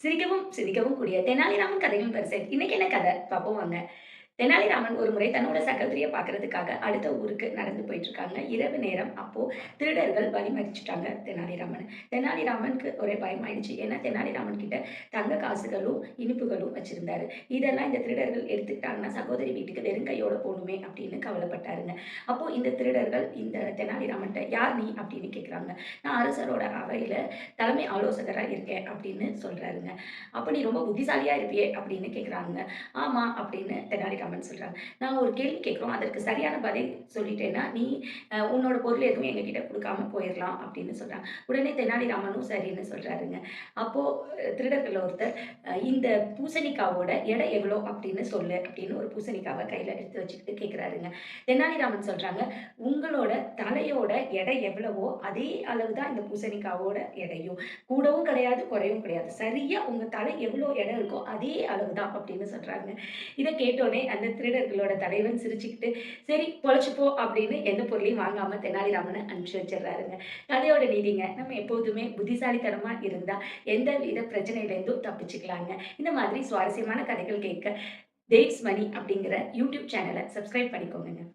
சிரிக்கவும் சிந்திக்கவும் கூடிய தெனாலிராமன் கதைகளின் வரிசை. இன்னைக்கு என்ன கதை பார்ப்போம் வாங்க. தெனாலிராமன் ஒரு முறை தன்னோட சகோதரிய பார்க்கறதுக்காக அடுத்த ஊருக்கு நடந்து போயிட்டு இருக்காங்க. இரவு நேரம். அப்போ திருடர்கள் வழிமறிச்சுட்டாங்க தெனாலிராமன. தெனாலிராமனுக்கு ஒரே பயமாயிடுச்சு. ஏன்னா தெனாலிராமன் கிட்ட தங்க காசுகளும், இனிப்புகளும் வச்சிருந்தாரு. இதெல்லாம் இந்த திருடர்கள் எடுத்துக்கிட்டாங்கன்னா சகோதரி வீட்டுக்கு வெறும் கையோட போணுமே அப்படின்னு கவலைப்பட்டாருங்க. அப்போ இந்த திருடர்கள் இந்த தெனாலிராமன்ட்ட யார் நீ அப்படின்னு கேட்குறாங்க. நான் அரசரோட அவையில தலைமை ஆலோசகரா இருக்கேன் அப்படின்னு சொல்றாருங்க. அப்ப நீ ரொம்ப புத்திசாலியா இருப்பியே அப்படின்னு கேட்குறாங்க. ஆமா அப்படின்னு தெனாலிராமன் சொல்றாங்க. நாங்க ஒரு கேள்வி கேட்கிறோம். அதற்கு சரியான பதில் சொல்லிட்டேன்னா, நீ உன்னோட பொருள் எதுவும் எங்ககிட்ட குடுக்காம போயிரலாம் அப்படின்னு சொல்றாங்க. உடனே தெனாலிராமனும் சரின்னு சொல்றாருங்க. அப்போ திருடர்கள்ல ஒருத்தர் இந்த பூசணிக்காவோட எடை எவ்வளோ அப்படின்னு சொல்லு அப்படின்னு ஒரு பூசணிக்காவ கையில எடுத்து வச்சுக்கிட்டு கேட்கிறாருங்க. தெனாலிராமன் சொல்றாங்க, உங்களோட தலையோட எடை எவ்வளவோ அதே அளவு தான் இந்த பூசணிக்காவோட எடையும். கூடவும் கிடையாது, குறையவும் கிடையாது. சரியா உங்க தலை எவ்வளோ எடை இருக்கோ அதே அளவு தான் அப்படின்னு சொல்றாங்க. இத கேட்டோனே அந்த திருடர்களோட தலைவன் சிரிச்சுக்கிட்டு, "சரி பொழச்சுப்போ" அப்படின்னு எந்த பொருளையும் வாங்காம தெனாலிராமன அனுப்பிச்சு வச்சுர்றாருங்க. கதையோட நீதிங்க, நம்ம எப்போதுமே புத்திசாலித்தனமா இருந்தா எந்த வித பிரச்சனையிலேருந்தும் தப்பிச்சுக்கலாங்க. இந்த மாதிரி சுவாரஸ்யமான கதைகள் கேட்க தேவ்ஸ் மணி அப்படிங்கிற யூடியூப் சேனல சப்ஸ்கிரைப் பண்ணிக்கோங்கங்க.